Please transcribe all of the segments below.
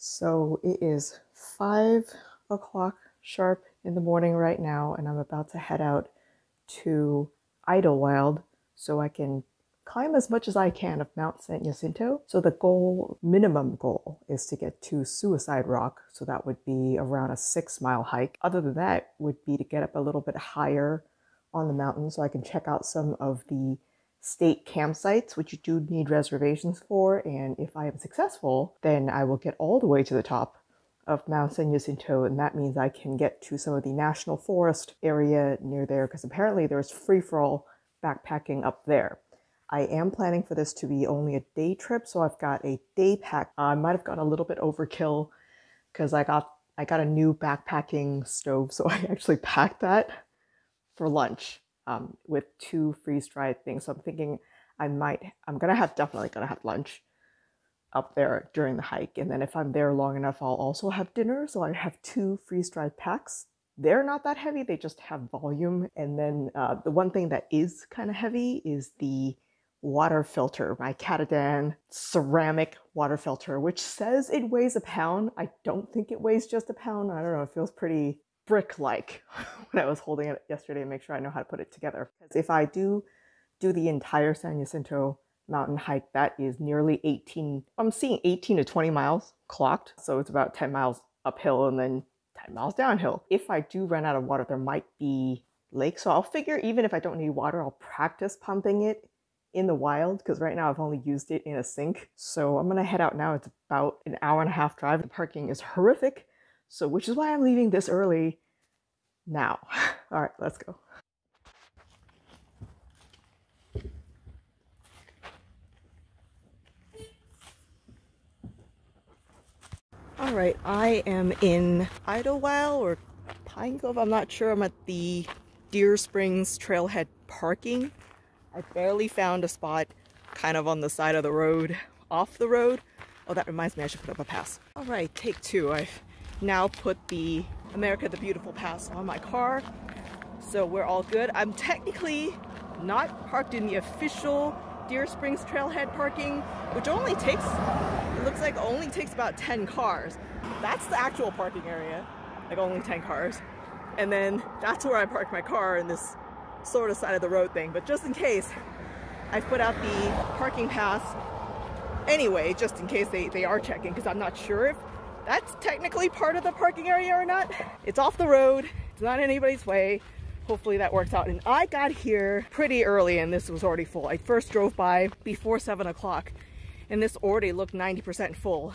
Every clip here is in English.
So it is 5 o'clock sharp in the morning right now, and I'm about to head out to Idlewild so I can climb as much as I can of Mount San Jacinto. So the goal, minimum goal, is to get to Suicide Rock. So that would be around a 6-mile hike. Other than that would be to get up a little bit higher on the mountain so I can check out some of the state campsites, which you do need reservations for. And if I am successful, then I will get all the way to the top of Mount San Jacinto, and that means I can get to some of the national forest area near there, because apparently there's free-for-all backpacking up there. I am planning for this to be only a day trip, so I've got a day pack. I might have gone a little bit overkill because I got a new backpacking stove, so I actually packed that for lunch with 2 freeze-dried things. So I'm thinking definitely gonna have lunch up there during the hike, and then if I'm there long enough, I'll also have dinner. So I have 2 freeze-dried packs. They're not that heavy, they just have volume. And then the one thing that is kind of heavy is the water filter, my Catadan ceramic water filter, which says it weighs a pound. I don't think it weighs just a pound. I don't know, it feels pretty brick-like when I was holding it yesterday to make sure I know how to put it together. Because if I do the entire San Jacinto mountain hike, that is nearly 18 to 20 miles clocked. So it's about 10 miles uphill and then 10 miles downhill. If I do run out of water, there might be lakes. So I'll figure even if I don't need water, I'll practice pumping it in the wild, because right now I've only used it in a sink. So I'm gonna head out now. It's about an hour-and-a-half drive. The parking is horrific, so which is why I'm leaving this early now. All right, let's go. All right, I am in Idlewild or Pine Cove, I'm not sure. I'm at the Deer Springs Trailhead parking. I barely found a spot kind of on the side of the road, off the road. Oh, that reminds me, I should put up a pass. All right, take 2. I've now put the America the Beautiful pass on my car, so we're all good. I'm technically not parked in the official Deer Springs Trailhead parking, which only takes, it looks like only takes about 10 cars. That's the actual parking area, like only 10 cars. And then that's where I parked my car, in this sort of side of the road thing. But just in case, I put out the parking pass anyway, just in case they are checking, because I'm not sure if that's technically part of the parking area or not. It's off the road, it's not anybody's way. Hopefully that works out. And I got here pretty early and this was already full. I first drove by before 7 o'clock and this already looked 90% full.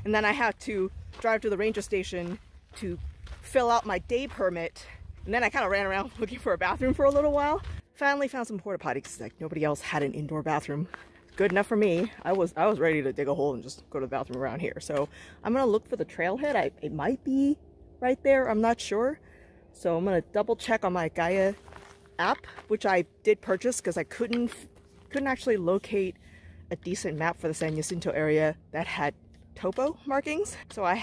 And then I had to drive to the ranger station to fill out my day permit. And then I kind of ran around looking for a bathroom for a little while. Finally found some porta potties, like nobody else had an indoor bathroom. Good enough for me. I was ready to dig a hole and just go to the bathroom around here. So I'm gonna look for the trailhead. It might be right there, I'm not sure. So I'm gonna double check on my Gaia app, which I did purchase because I couldn't actually locate a decent map for the San Jacinto area that had topo markings. So I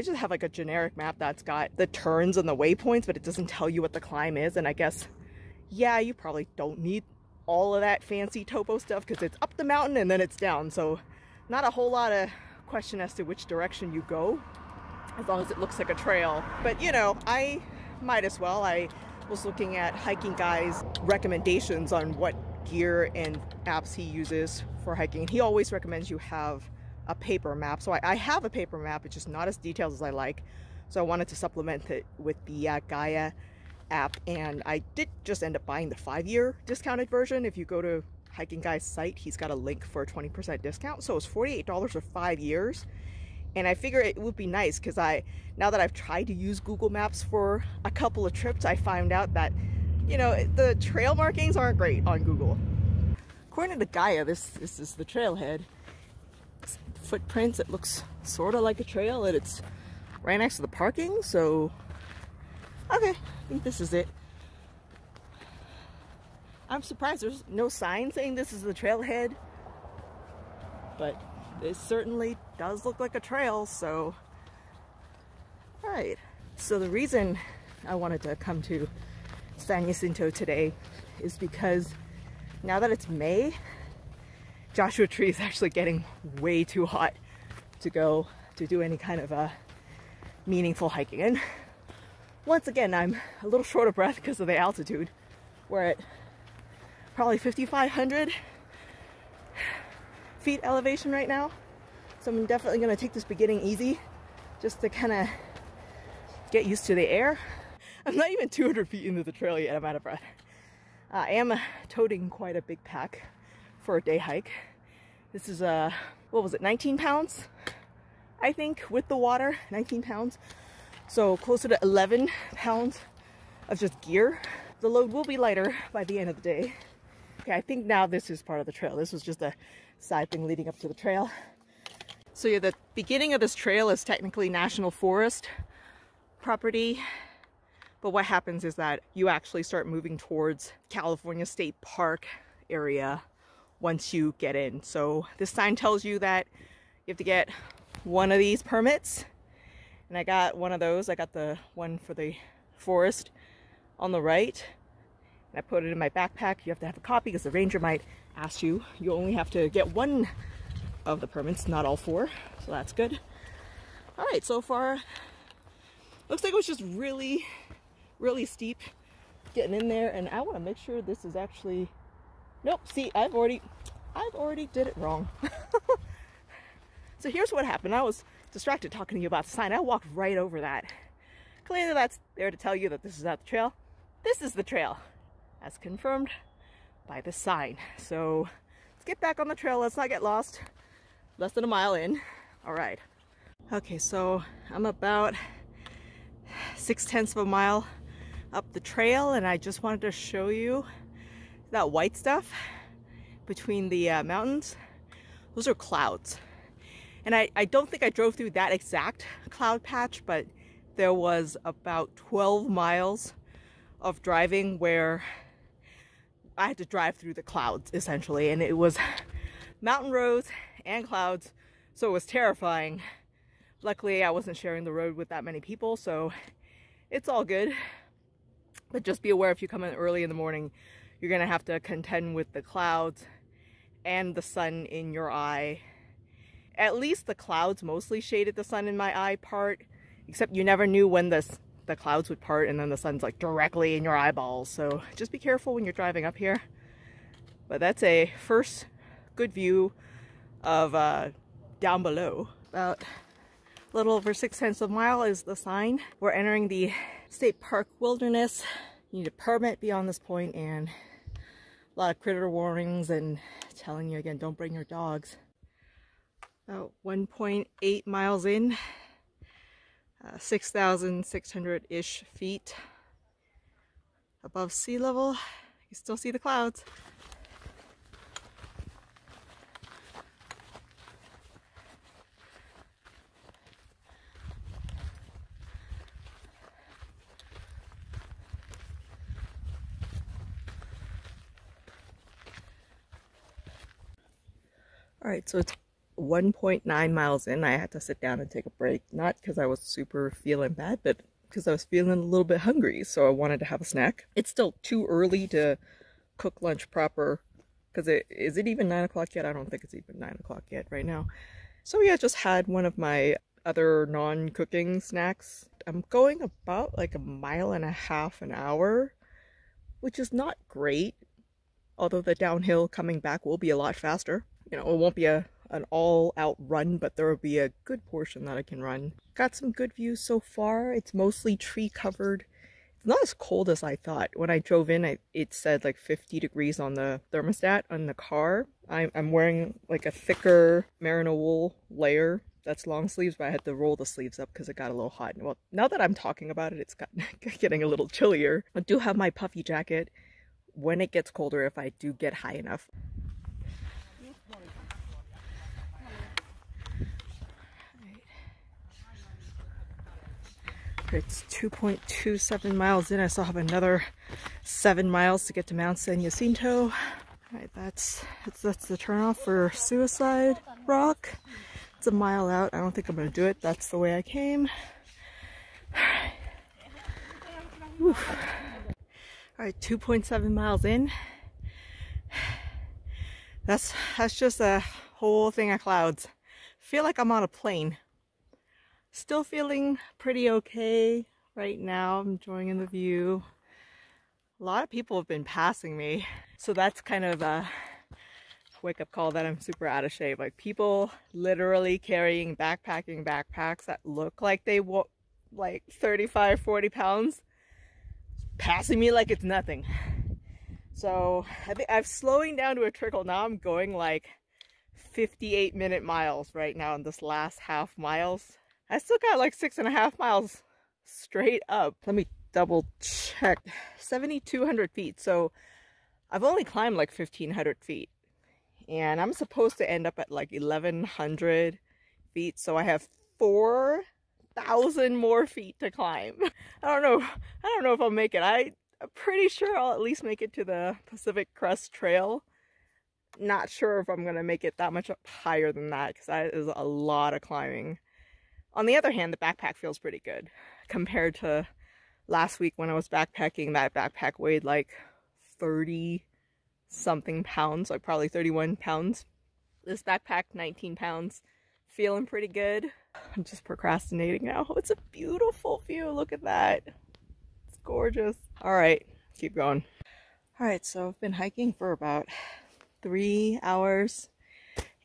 just have like a generic map that's got the turns and the waypoints, but it doesn't tell you what the climb is. And I guess, yeah, you probably don't need all of that fancy topo stuff because it's up the mountain and then it's down. So not a whole lot of question as to which direction you go, as long as it looks like a trail. But you know, I might as well. I was looking at Hiking Guy's recommendations on what gear and apps he uses for hiking. He always recommends you have a paper map. So I have a paper map, it's just not as detailed as I like. So I wanted to supplement it with the Gaia app, and I did just end up buying the 5-year discounted version. If you go to Hiking Guy's site, he's got a link for a 20% discount. So it's $48 for 5 years. And I figure it would be nice because now that I've tried to use Google Maps for a couple of trips, I found out that, you know, the trail markings aren't great on Google. According to Gaia, this is the trailhead. Footprints, it looks sort of like a trail, and it's right next to the parking. So okay, I think this is it. I'm surprised there's no sign saying this is the trailhead, but it certainly does look like a trail. So all right, so the reason I wanted to come to San Jacinto today is because now that it's May, Joshua Tree is actually getting way too hot to go to do any kind of meaningful hiking. And once again, I'm a little short of breath because of the altitude. We're at probably 5,500 feet elevation right now. So I'm definitely going to take this beginning easy just to kind of get used to the air. I'm not even 200 feet into the trail yet. I'm out of breath. I am toting quite a big pack for a day hike. This is what was it, 19 pounds? I think with the water, 19 pounds. So closer to 11 pounds of just gear. The load will be lighter by the end of the day. Okay, I think now this is part of the trail. This was just a side thing leading up to the trail. So yeah, the beginning of this trail is technically National Forest property. But what happens is that you actually start moving towards California State Park area once you get in. So this sign tells you that you have to get one of these permits. And I got one of those. I got the one for the forest on the right. And I put it in my backpack. You have to have a copy because the ranger might ask you. You only have to get one of the permits, not all four. So that's good. All right, so far, looks like it was just really steep getting in there, and I want to make sure this is actually, nope, see, I've already did it wrong. So here's what happened. I was distracted talking to you about the sign. I walked right over that. Clearly that's there to tell you that this is not the trail. This is the trail, as confirmed by the sign. So let's get back on the trail. Let's not get lost. Less than a mile in. All right. Okay, so I'm about 0.6 of a mile up the trail, and I just wanted to show you that white stuff between the mountains. Those are clouds. And I don't think I drove through that exact cloud patch, but there was about 12 miles of driving where I had to drive through the clouds essentially, and it was mountain roads and clouds, so it was terrifying. Luckily I wasn't sharing the road with that many people, so it's all good. But just be aware, if you come in early in the morning, you're gonna have to contend with the clouds and the sun in your eye. At least the clouds mostly shaded the sun in my eye part, except you never knew when the clouds would part and then the sun's like directly in your eyeballs. So just be careful when you're driving up here. But that's a first good view of down below. About a little over 0.6 of a mile is the sign. We're entering the State Park Wilderness. You need a permit beyond this point, and a lot of critter warnings and telling you again, don't bring your dogs. About 1.8 miles in, 6,600-ish feet above sea level. You still see the clouds. Alright, so it's 1.9 miles in. I had to sit down and take a break, not because I was super feeling bad, but because I was feeling a little bit hungry, so I wanted to have a snack. It's still too early to cook lunch proper, because is it even 9 o'clock yet? I don't think it's even 9 o'clock yet right now. So yeah, I just had one of my other non-cooking snacks. I'm going about like 1.5 miles an hour, which is not great, although the downhill coming back will be a lot faster. You know, it won't be an all-out run, but there will be a good portion that I can run. Got some good views so far. It's mostly tree covered. It's not as cold as I thought. When I drove in, it said like 50 degrees on the thermostat on the car. I'm wearing like a thicker merino wool layer that's long sleeves, but I had to roll the sleeves up because it got a little hot. Well, now that I'm talking about it, it's getting a little chillier. I do have my puffy jacket when it gets colder if I do get high enough. It's 2.27 miles in. I still have another 7 miles to get to Mount San Jacinto. Alright, that's the turnoff for Suicide Rock. It's a mile out. I don't think I'm going to do it. That's the way I came. Alright, 2.7 miles in. That's just a whole thing of clouds feel like I'm on a plane. Still feeling pretty okay right now. I'm enjoying the view. A lot of people have been passing me, so that's kind of a wake-up call that I'm super out of shape. Like, people literally carrying backpacking backpacks that look like they weigh like 35-40 pounds, passing me like it's nothing. So I think I'm slowing down to a trickle now. I'm going like 58-minute miles right now in this last half miles. I still got like 6.5 miles straight up. Let me double check. 7,200 feet. So I've only climbed like 1,500 feet. And I'm supposed to end up at like 1,100 feet. So I have 4,000 more feet to climb. I don't know if I'll make it. I'm pretty sure I'll at least make it to the Pacific Crest Trail. Not sure if I'm going to make it that much up higher than that, because that is a lot of climbing. On the other hand, the backpack feels pretty good compared to last week when I was backpacking. That backpack weighed like 30 something pounds, like probably 31 pounds. This backpack, 19 pounds. Feeling pretty good. I'm just procrastinating now. Oh, it's a beautiful view. Look at that. It's gorgeous. All right, keep going. All right, so I've been hiking for about 3 hours.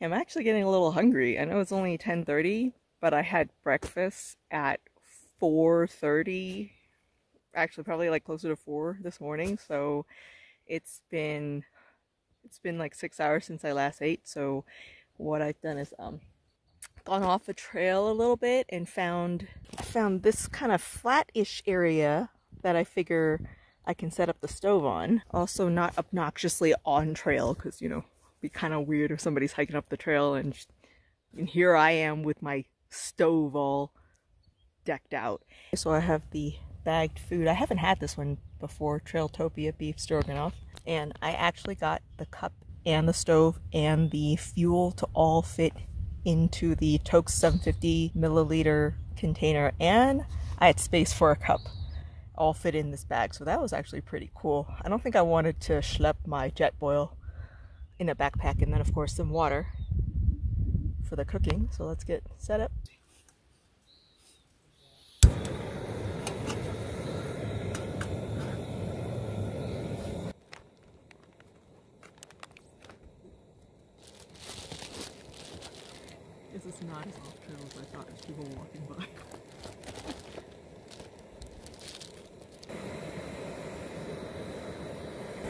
I'm actually getting a little hungry. I know it's only 10:30, but I had breakfast at 4:30. Actually, probably like closer to 4 this morning. So it's been like 6 hours since I last ate. So what I've done is gone off the trail a little bit and found this kind of flat-ish area that I figure I can set up the stove on. Also not obnoxiously on trail, because, you know, it'd be kind of weird if somebody's hiking up the trail and here I am with my stove all decked out. So I have the bagged food. I haven't had this one before, Trailtopia beef stroganoff. And I actually got the cup and the stove and the fuel to all fit into the Toaks 750 milliliter container, and I had space for a cup. All fit in this bag, so that was actually pretty cool. I don't think I wanted to schlep my JetBoil in a backpack, and then of course some water for the cooking. So let's get set up. This is not as off trail as I thought as people walking by.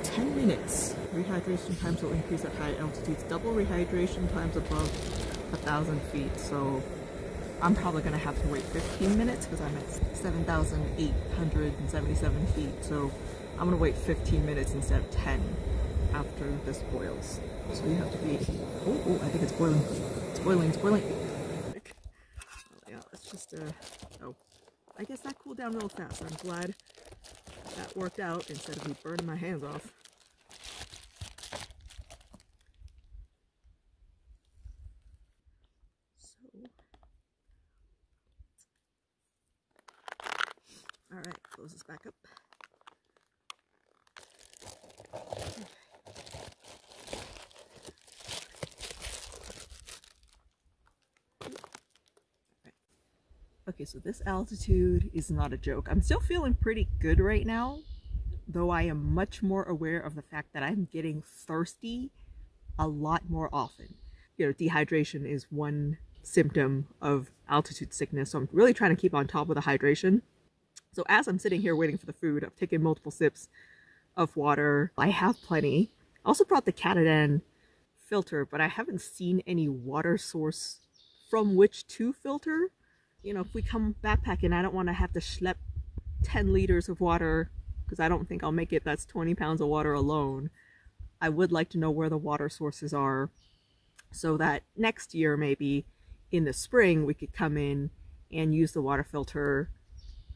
10 minutes. Rehydration times will increase at high altitudes. Double rehydration times above 1,000 feet. So I'm probably going to have to wait 15 minutes because I'm at 7,877 feet. So I'm going to wait 15 minutes instead of 10 after this boils. So you have to be... Oh, I think it's boiling. It's boiling, it's boiling. Yeah, it's just oh, I guess that cooled down real fast. I'm glad that worked out instead of me burning my hands off. So, all right, close this back up. Okay, so this altitude is not a joke. I'm still feeling pretty good right now, though I am much more aware of the fact that I'm getting thirsty a lot more often. You know, dehydration is one symptom of altitude sickness, so I'm really trying to keep on top of the hydration. So as I'm sitting here waiting for the food, I've taken multiple sips of water. I have plenty. I also brought the Catadan filter, but I haven't seen any water source from which to filter. You know, if we come backpacking, I don't want to have to schlep 10 liters of water because I don't think I'll make it. That's 20 pounds of water alone. I would like to know where the water sources are so that next year, maybe in the spring, we could come in and use the water filter.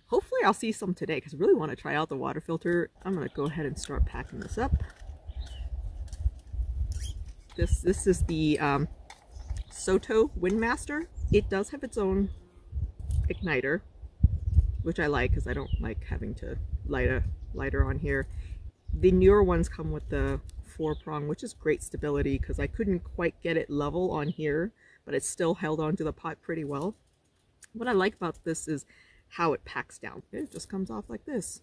Hopefully I'll see some today because I really want to try out the water filter. I'm going to go ahead and start packing this up. This is the Soto Windmaster. It does have its own igniter, which I like because I don't like having to light a lighter on here. The newer ones come with the 4-prong, which is great stability because I couldn't quite get it level on here, but it's still held onto the pot pretty well. What I like about this is how it packs down. It just comes off like this.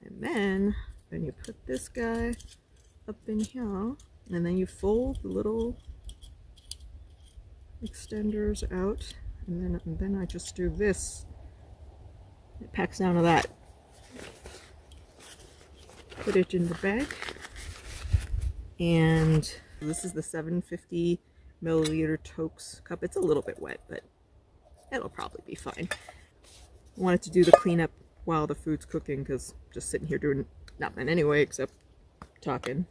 And then you put this guy up in here, and then you fold the little extenders out, and then I just do this. It packs down to that. Put it in the bag, and this is the 750 milliliter Toaks cup. It's a little bit wet, but it'll probably be fine. I wanted to do the cleanup while the food's cooking, because just sitting here doing nothing anyway except talking.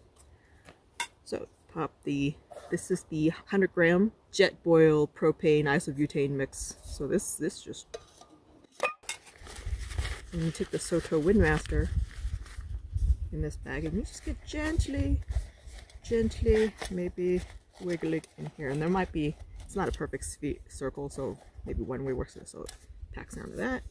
So pop this is the 100 gram JetBoil propane isobutane mix. So this just, and you take the Soto Windmaster in this bag, and you just get gently maybe wiggling in here. And there might be, it's not a perfect circle, so maybe one way works, so it packs down to that.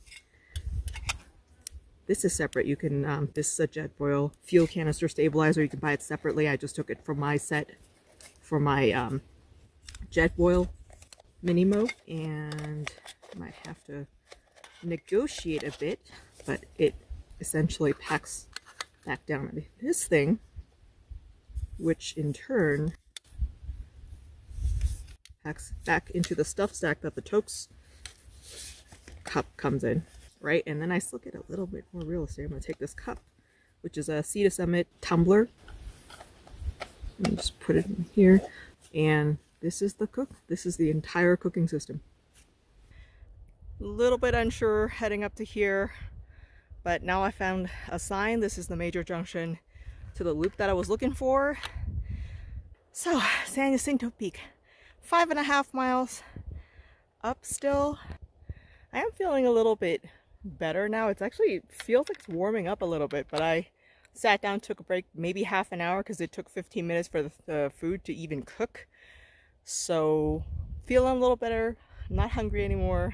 This is separate. You can, this is a JetBoil fuel canister stabilizer. You can buy it separately. I just took it from my set for my JetBoil Minimo, and I might have to negotiate a bit, but it essentially packs back down this thing, which in turn packs back into the stuff stack that the Toaks cup comes in. Right, and then I still get a little bit more real estate. I'm going to take this cup, which is a Sea to Summit tumbler, and just put it in here. And this is the this is the entire cooking system. A little bit unsure heading up to here, but now I found a sign. This is the major junction to the loop that I was looking for. So, San Jacinto Peak, 5.5 miles up still. I am feeling a little bit better now. It's actually feels like it's warming up a little bit, but I sat down, took a break, maybe half an hour, because it took 15 minutes for the food to even cook. So feeling a little better, not hungry anymore.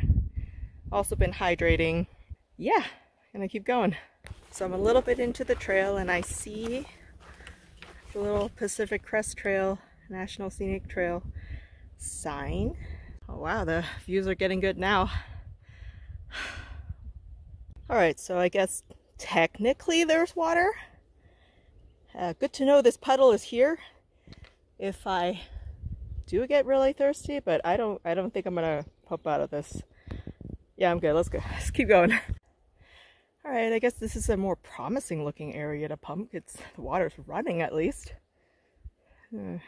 Also been hydrating. Yeah, gonna keep going. So I'm a little bit into the trail, and I see the little Pacific Crest Trail, National Scenic Trail sign. Oh wow, the views are getting good now. Alright, so I guess technically there's water. Good to know this puddle is here if I do get really thirsty, but I don't think I'm gonna pop out of this. Yeah, I'm good. Let's go. Let's keep going. Alright, I guess this is a more promising looking area to pump. The water's running at least.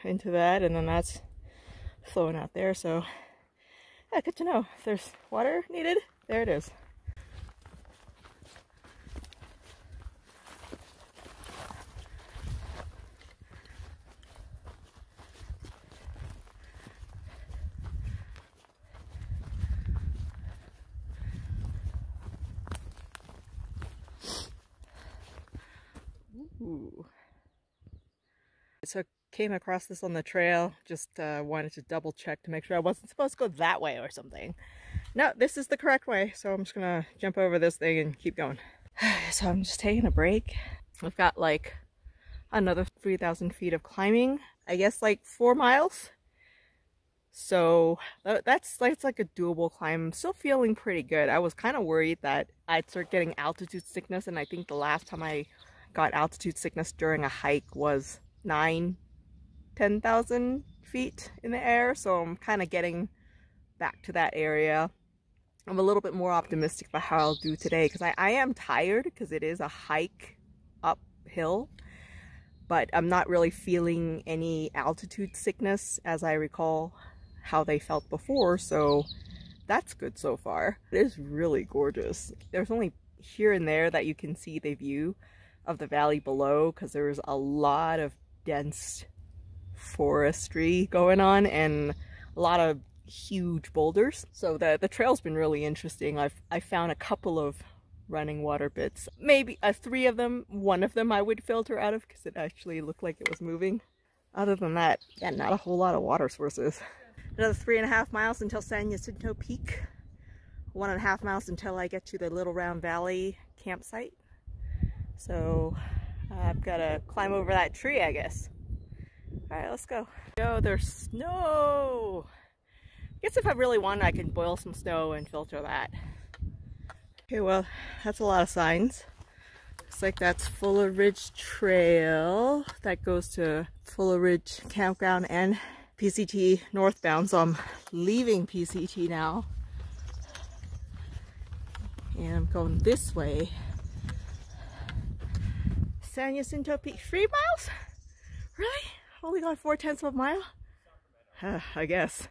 Into that, and then that's flowing out there, so yeah, good to know. If there's water needed, there it is. Ooh. So I came across this on the trail, just wanted to double check to make sure I wasn't supposed to go that way or something. No, this is the correct way, so I'm just gonna jump over this thing and keep going. So I'm just taking a break. I've got like another 3,000 feet of climbing, I guess like 4 miles. So that's like a doable climb. I'm still feeling pretty good. I was kind of worried that I'd start getting altitude sickness, and I think the last time I got altitude sickness during a hike was 10,000 feet in the air, so I'm kind of getting back to that area. I'm a little bit more optimistic about how I'll do today, because I am tired, because it is a hike uphill, but I'm not really feeling any altitude sickness as I recall how they felt before, so that's good so far. It is really gorgeous. There's only here and there that you can see the view of the valley below, because there's a lot of dense forestry going on and a lot of huge boulders. So the trail's been really interesting. I found a couple of running water bits, maybe 3 of them. One of them I would filter out of because it actually looked like it was moving. Other than that, yeah, not a whole lot of water sources. Another 3.5 miles until San Jacinto Peak. 1.5 miles until I get to the Little Round Valley campsite. So I've got to climb over that tree, I guess. All right, let's go. There's snow. guess if I really want, I can boil some snow and filter that. Okay, well, that's a lot of signs. Looks like that's Fuller Ridge Trail. That goes to Fuller Ridge Campground and PCT northbound, so I'm leaving PCT now. And I'm going this way. San Jacinto Peak, 3 miles? Really? Only got 4/10 of a mile? I guess.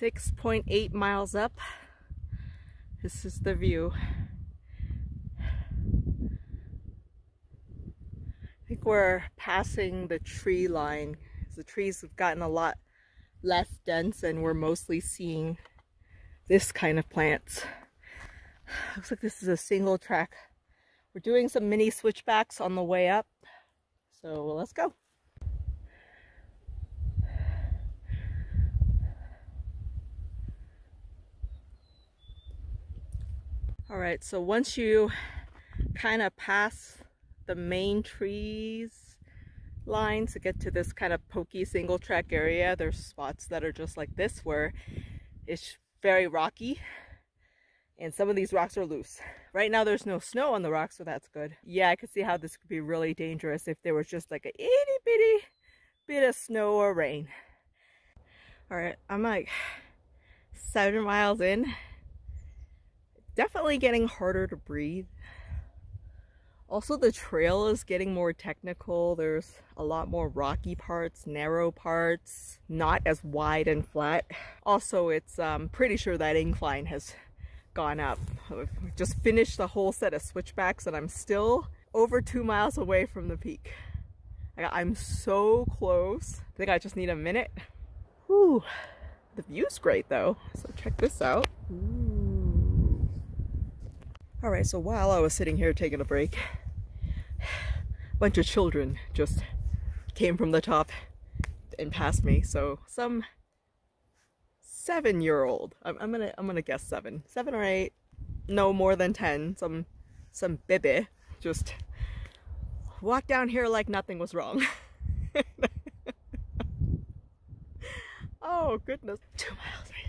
.8 miles up. This is the view. I think we're passing the tree line. The trees have gotten a lot less dense and we're mostly seeing this kind of plants. Looks like this is a single track. We're doing some mini switchbacks on the way up. So let's go. Alright, so once you kind of pass the main trees line to get to this kind of pokey single track area, there's spots that are just like this where it's very rocky and some of these rocks are loose. Right now there's no snow on the rocks, so that's good. Yeah, I could see how this could be really dangerous if there was just like a itty bitty bit of snow or rain. Alright, I'm like 7 miles in. Definitely getting harder to breathe. Also, the trail is getting more technical. There's a lot more rocky parts, narrow parts, not as wide and flat. Also, it's pretty sure that incline has gone up. I've just finished the whole set of switchbacks and I'm still over 2 miles away from the peak. I'm so close. I think I just need a minute. Whew. The view's great though, so check this out. Ooh. Alright, so while I was sitting here taking a break, a bunch of children just came from the top and passed me. So some 7-year-old, I'm gonna guess 7 or 8, no more than 10, some baby just walked down here like nothing was wrong. Oh goodness, 2 miles. I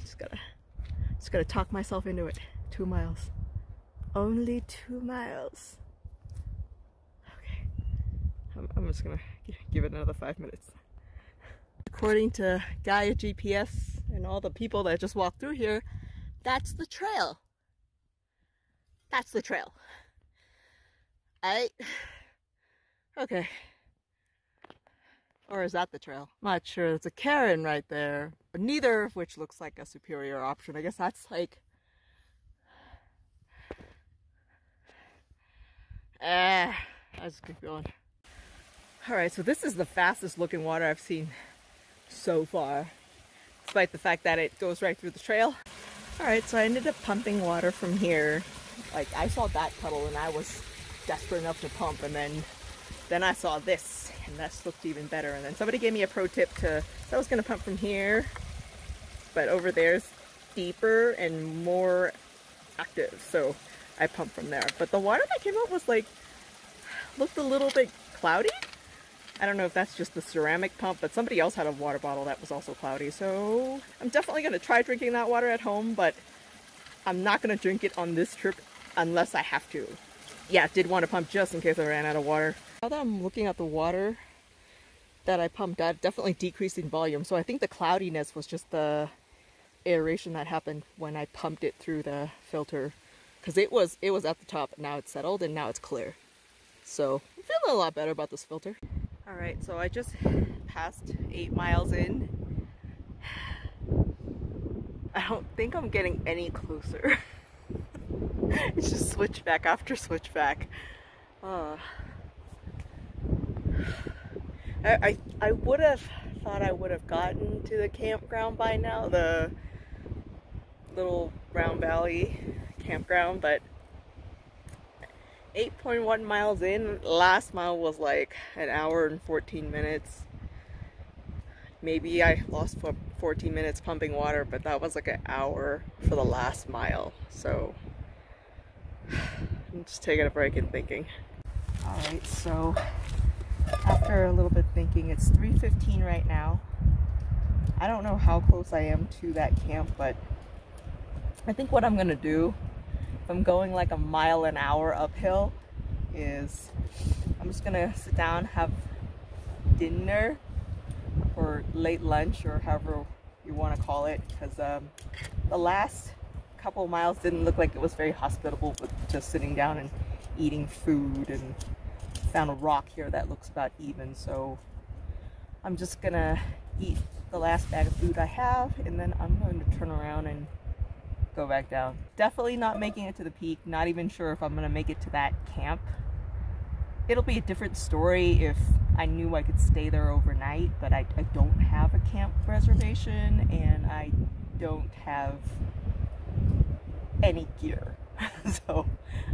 just gotta talk myself into it. 2 miles. Only 2 miles. Okay, I'm just gonna give it another 5 minutes. According to Gaia GPS and all the people that just walked through here, that's the trail. That's the trail. Okay. Or is that the trail? I'm not sure. It's a cairn right there, but neither of which looks like a superior option. I guess that's like I just keep going. Alright, so this is the fastest looking water I've seen so far, despite the fact that it goes right through the trail. Alright, so I ended up pumping water from here. Like, I saw that puddle and I was desperate enough to pump, and then I saw this and that looked even better. And then somebody gave me a pro tip so I was going to pump from here, but over there's deeper and more active, so I pumped from there. But the water that came out was like, looked a little bit cloudy. I don't know if that's just the ceramic pump, but somebody else had a water bottle that was also cloudy. So I'm definitely going to try drinking that water at home, but I'm not going to drink it on this trip unless I have to. Yeah, did want to pump just in case I ran out of water. Now that I'm looking at the water that I pumped, I've definitely decreased in volume. So I think the cloudiness was just the aeration that happened when I pumped it through the filter. Because it was at the top, now it's settled, and now it's clear. So I'm feeling a lot better about this filter. Alright, so I just passed 8 miles in. I don't think I'm getting any closer. It's just switchback after switchback. I would have thought I would have gotten to the campground by now, the little Round Valley campground, but 8.1 miles in, last mile was like 1 hour and 14 minutes. Maybe I lost 14 minutes pumping water, but that was like an hour for the last mile. So I'm just taking a break and thinking. All right, so after a little bit thinking, it's 3:15 right now. I don't know how close I am to that camp, but I think what I'm gonna do, if I'm going like a mile an hour uphill, is I'm just gonna sit down, have dinner or late lunch or however you want to call it, because the last couple of miles didn't look like it was very hospitable with just sitting down and eating food, and found a rock here that looks about even. So I'm just gonna eat the last bag of food I have, and then I'm going to turn around and go back down. Definitely not making it to the peak, not even sure if I'm gonna make it to that camp. It'll be a different story if I knew I could stay there overnight, but I don't have a camp reservation, and I don't have any gear. So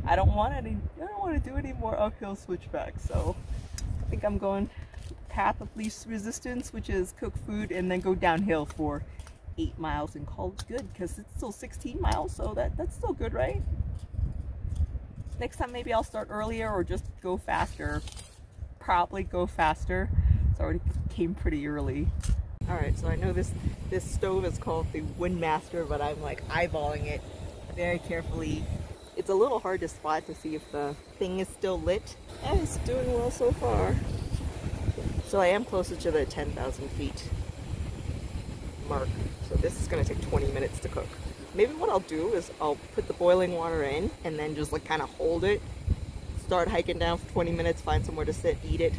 I don't want to do any more uphill switchbacks. So I think I'm going path of least resistance, which is cook food and then go downhill for 8 miles and call it good, because it's still 16 miles, so that's still good, right? Next time maybe I'll start earlier or just go faster. Probably go faster. It's already came pretty early. Alright, so I know this stove is called the Windmaster, but I'm like eyeballing it very carefully. It's a little hard to spot to see if the thing is still lit. And it's doing well so far. So I am closer to the 10,000 feet mark. So this is going to take 20 minutes to cook. Maybe what I'll do is I'll put the boiling water in and then just like kind of hold it, start hiking down for 20 minutes, find somewhere to sit, eat it,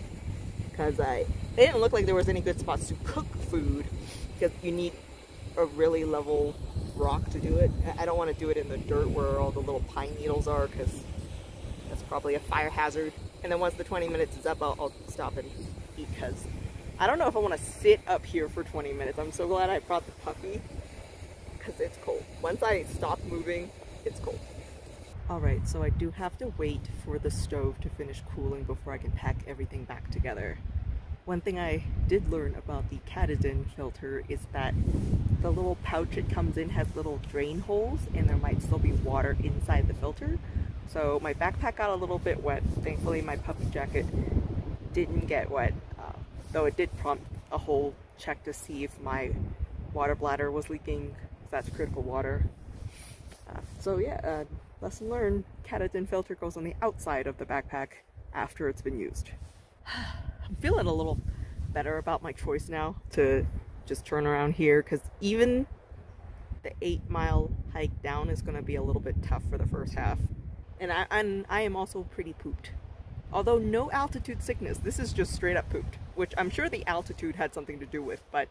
because it didn't look like there was any good spots to cook food, because you need a really level rock to do it. I don't want to do it in the dirt where all the little pine needles are, because that's probably a fire hazard. And then once the 20 minutes is up, I'll stop and eat, because I don't know if I want to sit up here for 20 minutes. I'm so glad I brought the puppy, because it's cold. Once I stop moving, it's cold. Alright, so I do have to wait for the stove to finish cooling before I can pack everything back together. One thing I did learn about the Katadyn filter is that the little pouch it comes in has little drain holes, and there might still be water inside the filter. So my backpack got a little bit wet. Thankfully my puppy jacket didn't get wet, though it did prompt a whole check to see if my water bladder was leaking. That's critical water. So yeah, lesson learned, Katadyn filter goes on the outside of the backpack after it's been used. I'm feeling a little better about my choice now to just turn around here, because even the 8-mile hike down is going to be a little bit tough for the first half. And I am also pretty pooped. Although no altitude sickness, this is just straight up pooped, which I'm sure the altitude had something to do with, but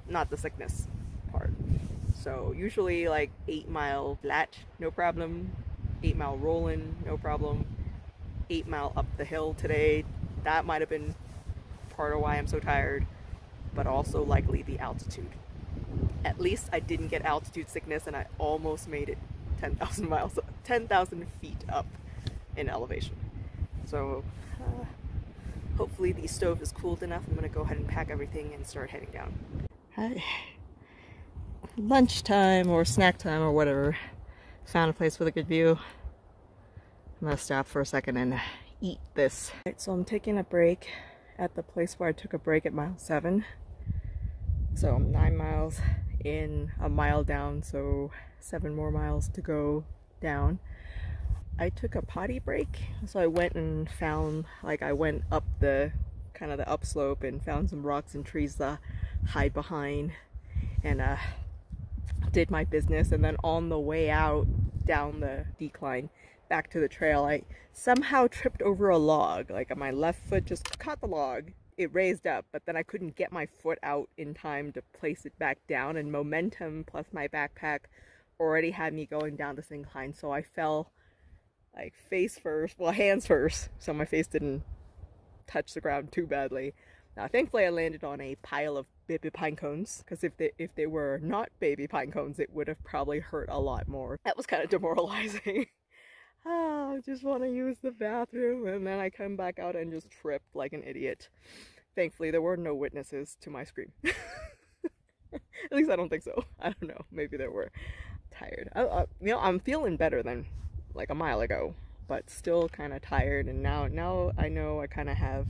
not the sickness part. So usually like 8-mile flat, no problem. 8-mile rolling, no problem. 8-mile up the hill today, that might have been part of why I'm so tired, but also likely the altitude. At least I didn't get altitude sickness, and I almost made it 10,000 miles, 10,000 feet up in elevation. So hopefully the stove is cooled enough. I'm gonna go ahead and pack everything and start heading down. Hi. Lunchtime or snack time or whatever. Found a place with a good view. I'm gonna stop for a second and eat this. Right, so I'm taking a break at the place where I took a break at mile 7. So I'm 9 miles in, a mile down, so 7 more miles to go down. I took a potty break, so I went and found, like, I went up the kind of the upslope and found some rocks and trees to hide behind, and did my business. And then on the way out down the decline back to the trail, I somehow tripped over a log. Like, my left foot just caught the log. It raised up, but then I couldn't get my foot out in time to place it back down, and momentum plus my backpack already had me going down this incline, so I fell like face first, well, hands first, so my face didn't touch the ground too badly. Now thankfully I landed on a pile of baby pine cones, because if they were not baby pine cones, it would have probably hurt a lot more. That was kind of demoralizing. I just want to use the bathroom, and then I come back out and just tripped like an idiot. Thankfully there were no witnesses to my scream. At least I don't think so. I don't know. Maybe they were tired. You know, I'm feeling better than like a mile ago, but still kind of tired. And now I know I kind of have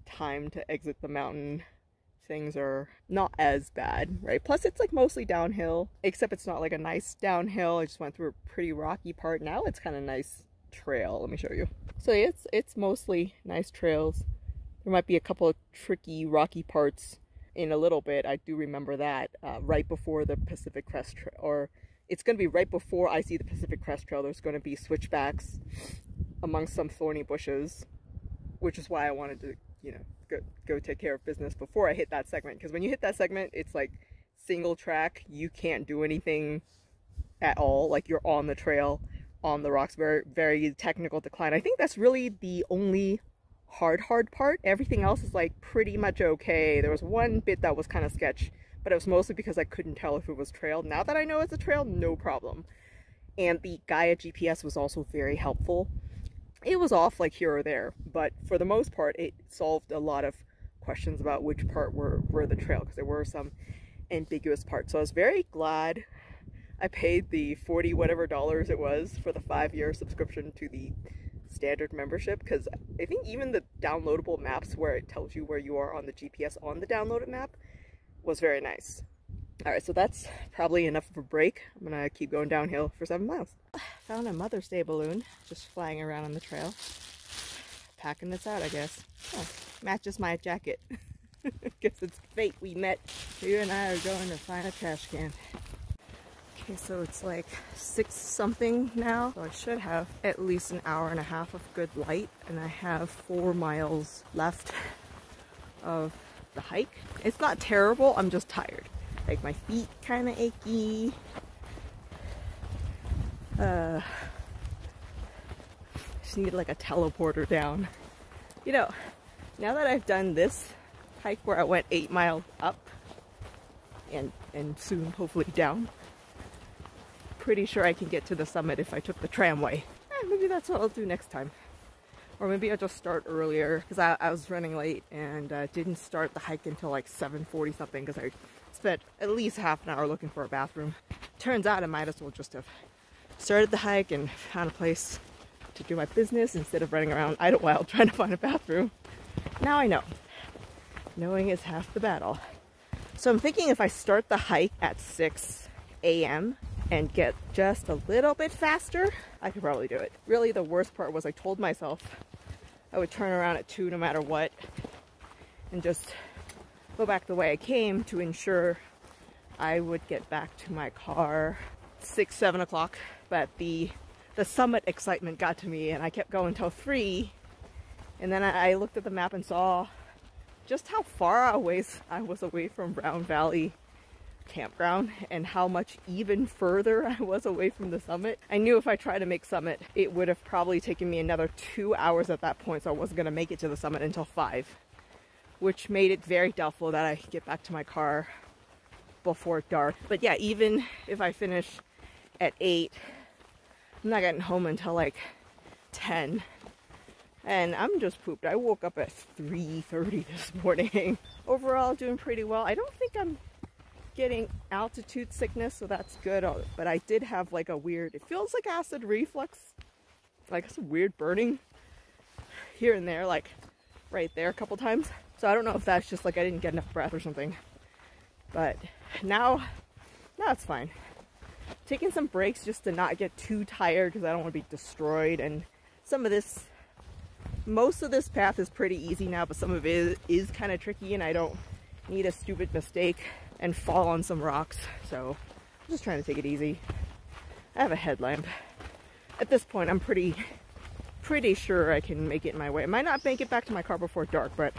time to exit the mountain. Things are not as bad, right? Plus it's like mostly downhill, except it's not like a nice downhill. I just went through a pretty rocky part. Now it's kind of nice trail. Let me show you. So it's mostly nice trails. There might be a couple of tricky rocky parts in a little bit. I do remember that right before the Pacific Crest Trail, or it's going to be right before I see the Pacific Crest Trail. There's going to be switchbacks amongst some thorny bushes, which is why I wanted to, you know, go take care of business before I hit that segment. Because when you hit that segment, it's like single track. You can't do anything at all. Like you're on the trail, on the rocks, very, very technical decline. I think that's really the only hard part. Everything else is like pretty much okay. There was one bit that was kind of sketch, but it was mostly because I couldn't tell if it was trail. Now that I know it's a trail, no problem. And the Gaia GPS was also very helpful. It was off like here or there, but for the most part, it solved a lot of questions about which part were the trail, because there were some ambiguous parts. So I was very glad I paid the 40 whatever dollars it was for the 5-year subscription to the standard membership, because I think even the downloadable maps where it tells you where you are on the GPS on the downloaded map was very nice. Alright, so that's probably enough of a break. I'm gonna keep going downhill for 7 miles. Found a Mother's Day balloon just flying around on the trail. Packing this out, I guess. Oh, matches my jacket. Guess it's fate we met. You and I are going to find a trash can. Okay, so it's like 6 something now. So I should have at least an hour and a half of good light. And I have 4 miles left of the hike. It's not terrible, I'm just tired. Like my feet kind of achy. Just need like a teleporter down. You know, now that I've done this hike where I went 8 miles up and soon hopefully down, pretty sure I can get to the summit if I took the tramway. Maybe that's what I'll do next time. Or maybe I'll just start earlier, because I was running late and didn't start the hike until like 7:40 something, because I spent at least half an hour looking for a bathroom. Turns out I might as well just have started the hike and found a place to do my business instead of running around Idlewild trying to find a bathroom. Now I know. Knowing is half the battle. So I'm thinking if I start the hike at 6 a.m. and get just a little bit faster, I could probably do it. Really, the worst part was I told myself I would turn around at 2 no matter what and just go back the way I came to ensure I would get back to my car 6, 7 o'clock. But the summit excitement got to me and I kept going till 3. And then I looked at the map and saw just how far away I was away from Brown Valley campground and how much even further I was away from the summit. I knew if I tried to make summit, it would have probably taken me another 2 hours at that point, so I wasn't going to make it to the summit until 5, which made it very doubtful that I get back to my car before dark. But yeah, even if I finish at 8, I'm not getting home until like 10. And I'm just pooped. I woke up at 3:30 this morning. Overall, doing pretty well. I don't think I'm getting altitude sickness, so that's good. But I did have like a weird, it feels like acid reflux. Like some weird burning here and there, like right there a couple times. So I don't know if that's just like I didn't get enough breath or something. But now it's fine. Taking some breaks just to not get too tired because I don't want to be destroyed. And some of this, most of this path is pretty easy now, but some of it is kind of tricky and I don't need a stupid mistake and fall on some rocks. So I'm just trying to take it easy. I have a headlamp. At this point, I'm pretty sure I can make it my way. I might not make it back to my car before dark, but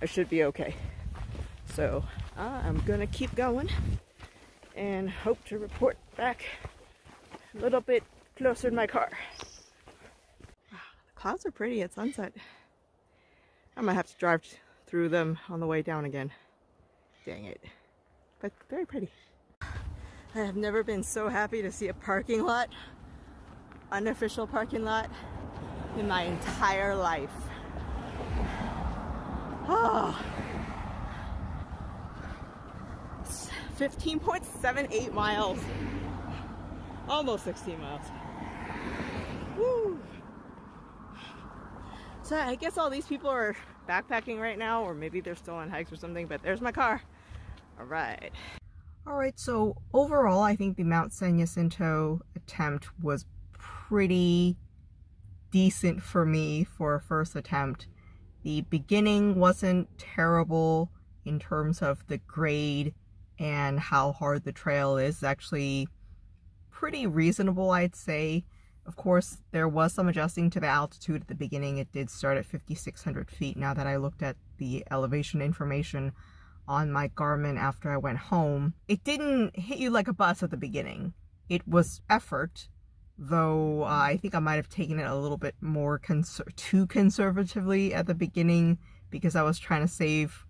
I should be okay. So I'm gonna keep going and hope to report back a little bit closer to my car. Wow, the clouds are pretty at sunset. I might have to drive through them on the way down again. Dang it. But very pretty. I have never been so happy to see a parking lot, unofficial parking lot, in my entire life. Oh. It's 15.78 miles. Almost 16 miles. Woo! So I guess all these people are backpacking right now, or maybe they're still on hikes or something, but there's my car. All right. All right, so overall, I think the Mount San Jacinto attempt was pretty decent for me for a first attempt. The beginning wasn't terrible in terms of the grade and how hard the trail is. It's actually pretty reasonable, I'd say. Of course, there was some adjusting to the altitude at the beginning. It did start at 5,600 feet now that I looked at the elevation information on my Garmin after I went home. It didn't hit you like a bus at the beginning. It was effort, though I think I might have taken it a little bit more too conservatively at the beginning because I was trying to save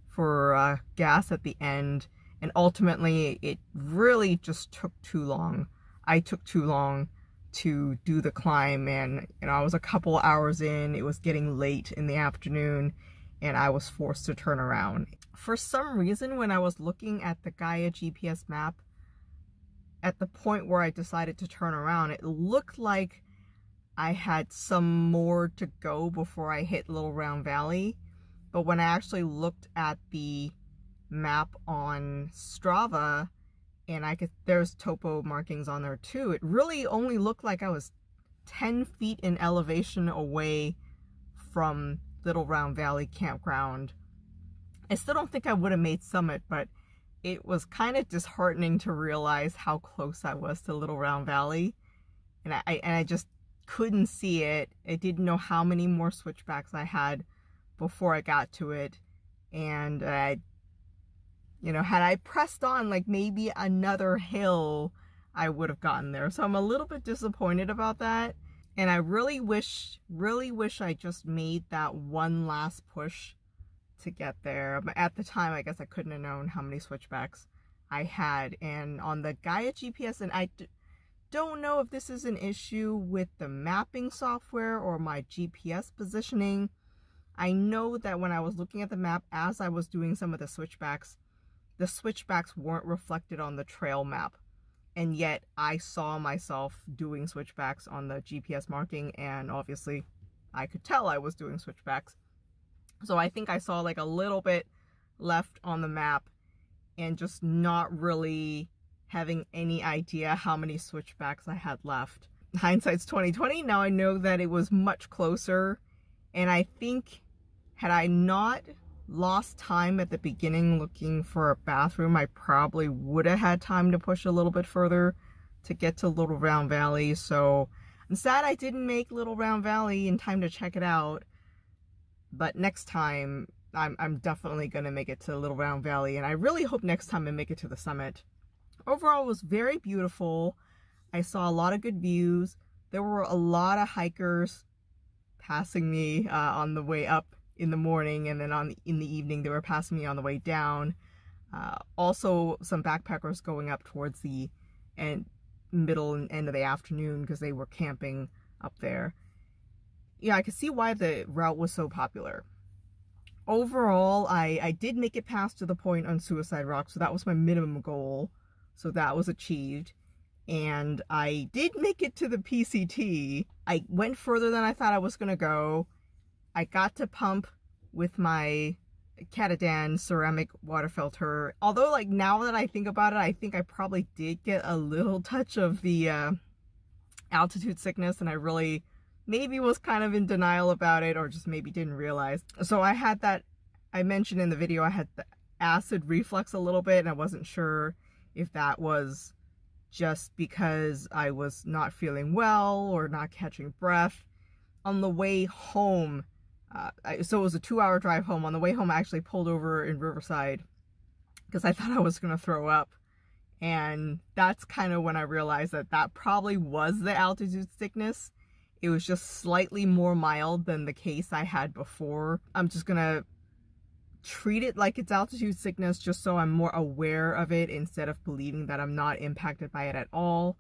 for gas at the end, and ultimately it really just took too long. I took too long to do the climb, and I was a couple hours in, it was getting late in the afternoon, and I was forced to turn around. For some reason, when I was looking at the Gaia GPS map, at the point where I decided to turn around, it looked like I had some more to go before I hit Little Round Valley. But when I actually looked at the map on Strava, and there's topo markings on there too, it really only looked like I was 10 feet in elevation away from Little Round Valley campground. I still don't think I would have made summit, but it was kind of disheartening to realize how close I was to Little Round Valley, and I just couldn't see it. I didn't know how many more switchbacks I had before I got to it, and had I pressed on like maybe another hill, I would have gotten there. So I'm a little bit disappointed about that, and I really wish I just made that one last push to get there. But at the time, I guess I couldn't have known how many switchbacks I had. And on the Gaia GPS, and I don't know if this is an issue with the mapping software or my GPS positioning. I know that when I was looking at the map as I was doing some of the switchbacks weren't reflected on the trail map. And yet I saw myself doing switchbacks on the GPS marking, and obviously I could tell I was doing switchbacks. So I think I saw like a little bit left on the map and just not really having any idea how many switchbacks I had left. Hindsight's 2020. Now I know that it was much closer, and I think had I not lost time at the beginning looking for a bathroom, I probably would have had time to push a little bit further to get to Little Round Valley. So I'm sad I didn't make Little Round Valley in time to check it out. But next time, I'm definitely going to make it to Little Round Valley, and I really hope next time I make it to the summit. Overall, it was very beautiful. I saw a lot of good views. There were a lot of hikers passing me on the way up in the morning, and then in the evening they were passing me on the way down. Also, some backpackers going up towards the middle and end of the afternoon because they were camping up there. Yeah, I could see why the route was so popular. Overall, I did make it past to the point on Suicide Rock, so that was my minimum goal. So that was achieved. And I did make it to the PCT. I went further than I thought I was going to go. I got to pump with my Catadan ceramic water filter. Although, like, now that I think about it, I think I probably did get a little touch of the altitude sickness, and I really maybe was kind of in denial about it, or just maybe didn't realize. So I had that, I mentioned in the video, I had the acid reflux a little bit, and I wasn't sure if that was just because I was not feeling well or not catching breath. On the way home, so it was a 2-hour drive home. On the way home, I actually pulled over in Riverside because I thought I was going to throw up. And that's kind of when I realized that that probably was the altitude sickness. It was just slightly more mild than the case I had before. I'm just gonna treat it like it's altitude sickness just so I'm more aware of it instead of believing that I'm not impacted by it at all.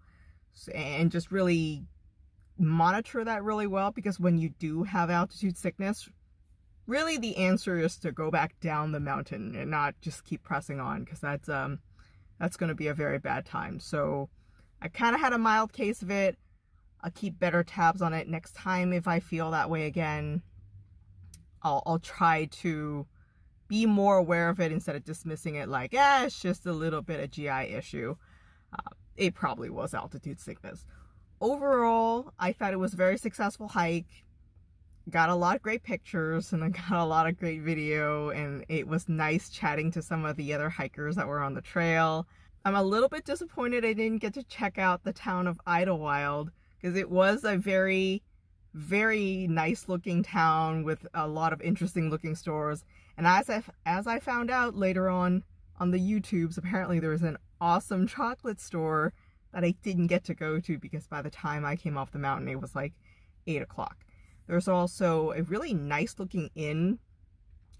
And just really monitor that really well, because when you do have altitude sickness, really the answer is to go back down the mountain and not just keep pressing on, because that's that's going to be a very bad time. So I kind of had a mild case of it. I'll keep better tabs on it next time. If I feel that way again, I'll try to be more aware of it instead of dismissing it like, it's just a little bit of GI issue. It probably was altitude sickness. Overall, I thought it was a very successful hike. Got a lot of great pictures and I got a lot of great video, and it was nice chatting to some of the other hikers that were on the trail. I'm a little bit disappointed I didn't get to check out the town of Idlewild, because it was a very, very nice looking town with a lot of interesting looking stores. And as I found out later on the YouTubes, apparently there was an awesome chocolate store that I didn't get to go to because by the time I came off the mountain it was like 8 o'clock. There's also a really nice looking inn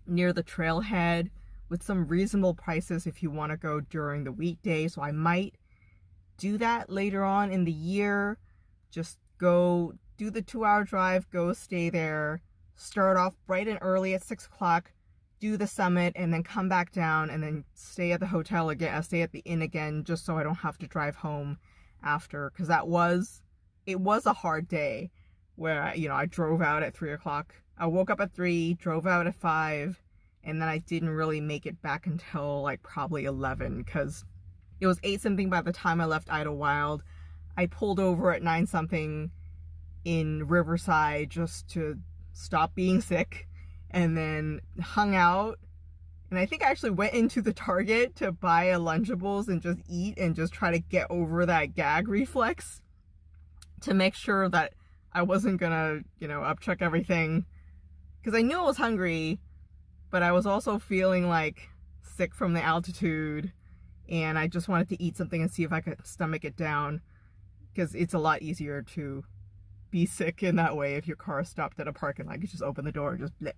near the trailhead with some reasonable prices if you want to go during the weekday. So I might do that later on in the year. Just go do the 2-hour drive, go stay there, start off bright and early at 6 o'clock, do the summit, and then come back down and then stay at the hotel again, stay at the inn again, just so I don't have to drive home after, because it was a hard day. Where, I drove out at 3 o'clock. I woke up at 3, drove out at 5, and then I didn't really make it back until like probably 11 because it was 8 something by the time I left Idlewild. I pulled over at 9 something in Riverside just to stop being sick, and then hung out. And I think I actually went into the Target to buy a Lunchables and just eat and just try to get over that gag reflex to make sure that I wasn't gonna, upchuck everything, because I knew I was hungry, but I was also feeling like sick from the altitude, and I just wanted to eat something and see if I could stomach it down, because it's a lot easier to be sick in that way if your car stopped at a parking lot. You just open the door and just blip,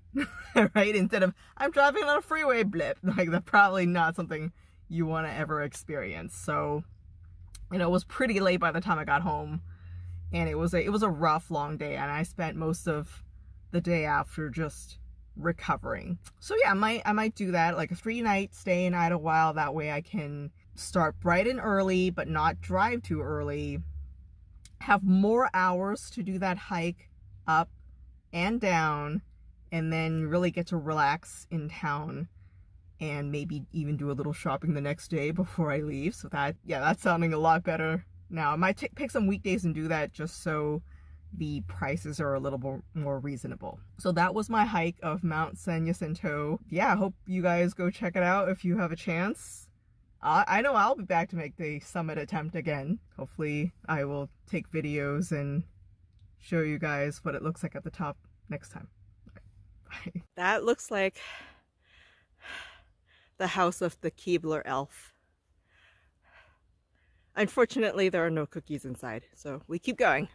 right? Instead of, I'm driving on a freeway, blip. Like, that's probably not something you want to ever experience. So, it was pretty late by the time I got home. And it was a rough, long day, and I spent most of the day after just recovering. So yeah, I might do that, like a 3-night stay in Idlewild. That way I can start bright and early, but not drive too early. Have more hours to do that hike up and down, and then really get to relax in town, and maybe even do a little shopping the next day before I leave. So that's sounding a lot better. Now, I might pick some weekdays and do that just so the prices are a little more reasonable. So that was my hike of Mount San Jacinto. Yeah, I hope you guys go check it out if you have a chance. I know I'll be back to make the summit attempt again. Hopefully I will take videos and show you guys what it looks like at the top next time. Bye. That looks like the house of the Keebler elf. Unfortunately, there are no cookies inside, so we keep going.